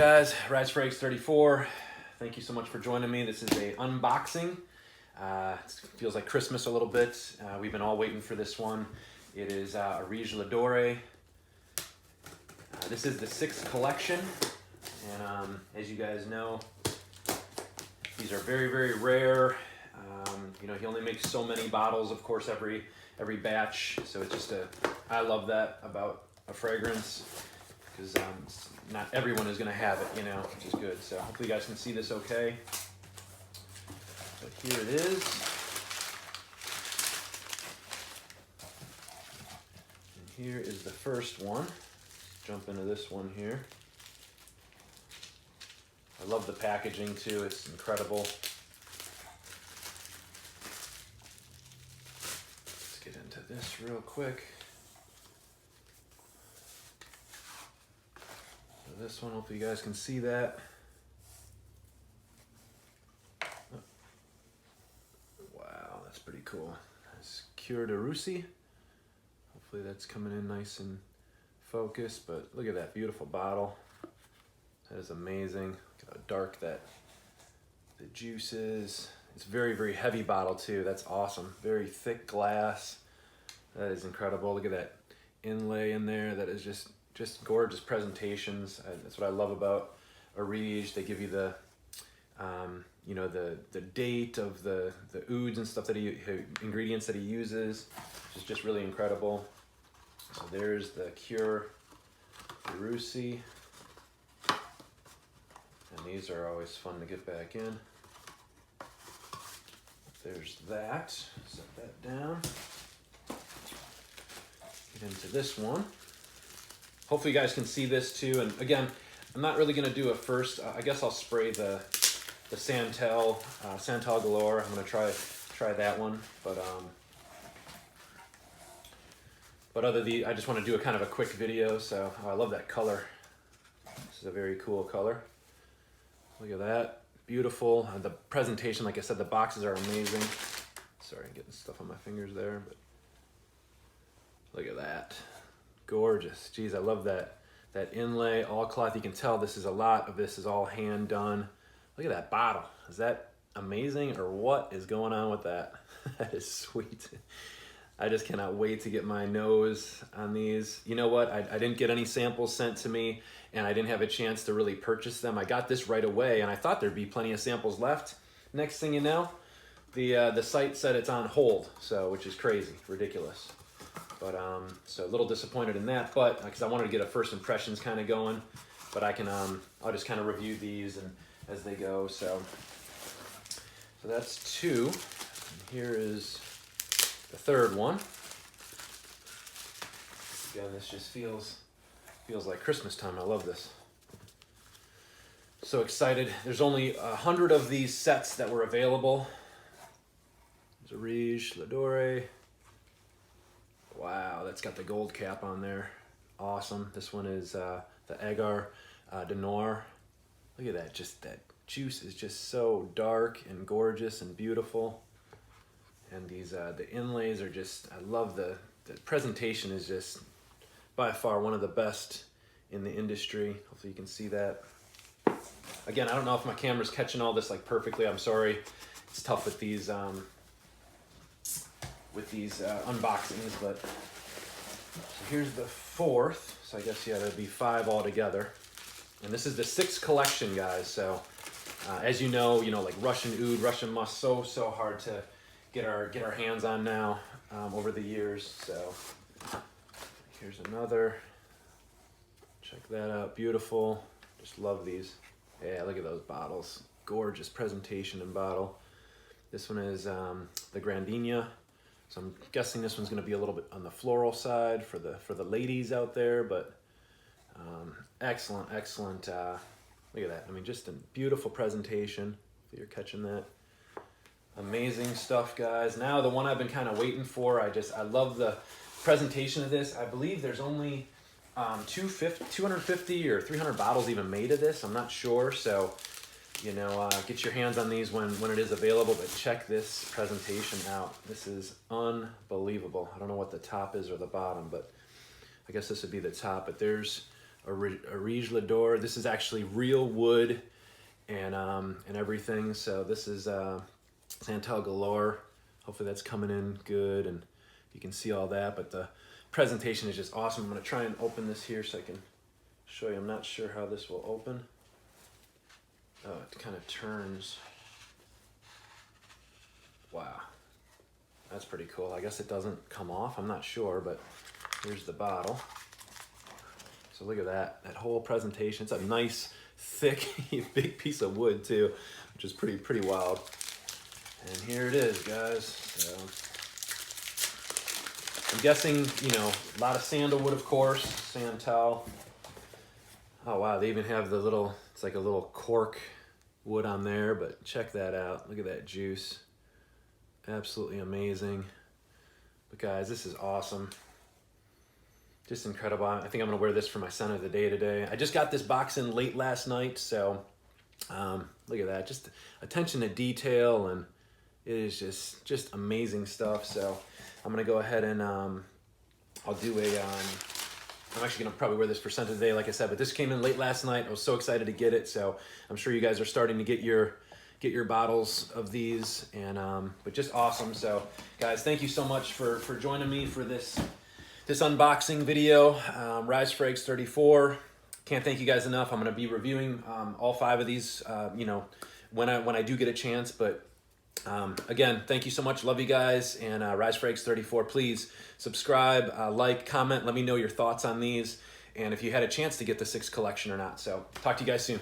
guys? AREEJ34. Thank you so much for joining me. This is a unboxing. It feels like Christmas a little bit. We've been all waiting for this one. It is AREEJ DORE. This is the 6th collection, and as you guys know, these are very, very rare. You know, he only makes so many bottles, of course, every batch. So it's just I love that about a fragrance, because not everyone is going to have it, you know, which is good. So hopefully you guys can see this okay. But here it is. And here is the first one. Let's jump into this one here. I love the packaging too, it's incredible. Let's get into this real quick. So this one, hopefully you guys can see that. Wow, that's pretty cool. It's Cure de Russie. Hopefully that's coming in nice and focused, but look at that beautiful bottle. That is amazing. Look how dark that the juice is. It's a very, very heavy bottle too. That's awesome. Very thick glass. That is incredible. Look at that inlay in there. That is just gorgeous presentations. That's what I love about AREEJ. They give you the you know, the date of the ouds and stuff that ingredients that he uses, which is just really incredible. So there's the Cure de Russie. And these are always fun to get back in. There's that. Set that down. Get into this one. Hopefully you guys can see this too. And again, I'm not really gonna do a first. I guess I'll spray the Santal Galore. I'm gonna try that one. But I just want to do a kind of a quick video. So I love that color. This is a very cool color. Look at that, beautiful. The presentation, like I said, the boxes are amazing. Sorry, I'm getting stuff on my fingers there, but look at that, gorgeous. Geez, I love that inlay, all cloth. You can tell this is a lot of this is all hand done. Look at that bottle. Is that amazing, or what is going on with that? That is sweet. I just cannot wait to get my nose on these. You know what? I didn't get any samples sent to me, and I didn't have a chance to really purchase them. I got this right away, and I thought there'd be plenty of samples left. Next thing you know, the site said it's on hold, so which is crazy, ridiculous. But so a little disappointed in that, but because I wanted to get a first impressions kind of going. But I can I'll just kind of review these and as they go. So that's 2. And here is the 3rd one. Again, this just feels like Christmas time. I love this. So excited. There's only 100 of these sets that were available. There's AREEJ DORE. Wow, that's got the gold cap on there. Awesome. This one is the Agar de Noir. Look at that. Just that juice is just so dark and gorgeous and beautiful. And these the inlays are just, I love the presentation is just by far one of the best in the industry. Hopefully you can see that. Again, I don't know if my camera's catching all this like perfectly. I'm sorry. It's tough with these unboxings, but so here's the 4th. So I guess, yeah, there'd be 5 altogether. And this is the 6th collection, guys. So as you know, like Russian oud, Russian musk, so hard to get our hands on now over the years. So here's another. Check that out, beautiful. Just love these. Yeah, look at those bottles. Gorgeous presentation and bottle. This one is the Grandinha. So I'm guessing this one's gonna be a little bit on the floral side for the ladies out there, but excellent. Look at that. I mean, just a beautiful presentation. If you're catching that. Amazing stuff, guys. Now the one I've been kind of waiting for. I love the presentation of this. I believe there's only 250 or 300 bottles even made of this. I'm not sure. So, you know, get your hands on these when it is available. But check this presentation out. This is unbelievable. I don't know what the top is or the bottom, but I guess this would be the top. But there's AREEJ DORE. This is actually real wood and everything. So this is Santal galore. Hopefully that's coming in good and you can see all that, but the presentation is just awesome. I'm gonna try and open this here so I can show you. I'm not sure how this will open. Oh, it kind of turns. Wow, that's pretty cool. I guess it doesn't come off, I'm not sure, but here's the bottle. So look at that whole presentation. It's a nice, thick, big piece of wood too, which is pretty wild. And here it is, guys. So I'm guessing, you know, a lot of sandalwood, of course, Santal. Oh wow, they even have the little, it's like a little cork wood on there, but check that out. Look at that juice. Absolutely amazing. But guys, this is awesome. Just incredible. I think I'm gonna wear this for my son of the day today. I just got this box in late last night, so look at that. Just attention to detail, and it is just amazing stuff. So I'm gonna go ahead and I'll do a, I'm actually gonna probably wear this for Santa today, like I said, but this came in late last night. I was so excited to get it. So I'm sure you guys are starting to get your bottles of these, and but just awesome. So guys, thank you so much for joining me for this unboxing video. Rise Frags 34. Can't thank you guys enough. I'm gonna be reviewing all 5 of these, you know, when I do get a chance. But again, thank you so much. Love you guys. And Rise Frags 34. Please subscribe, like, comment. Let me know your thoughts on these, and if you had a chance to get the 6 collection or not. So talk to you guys soon.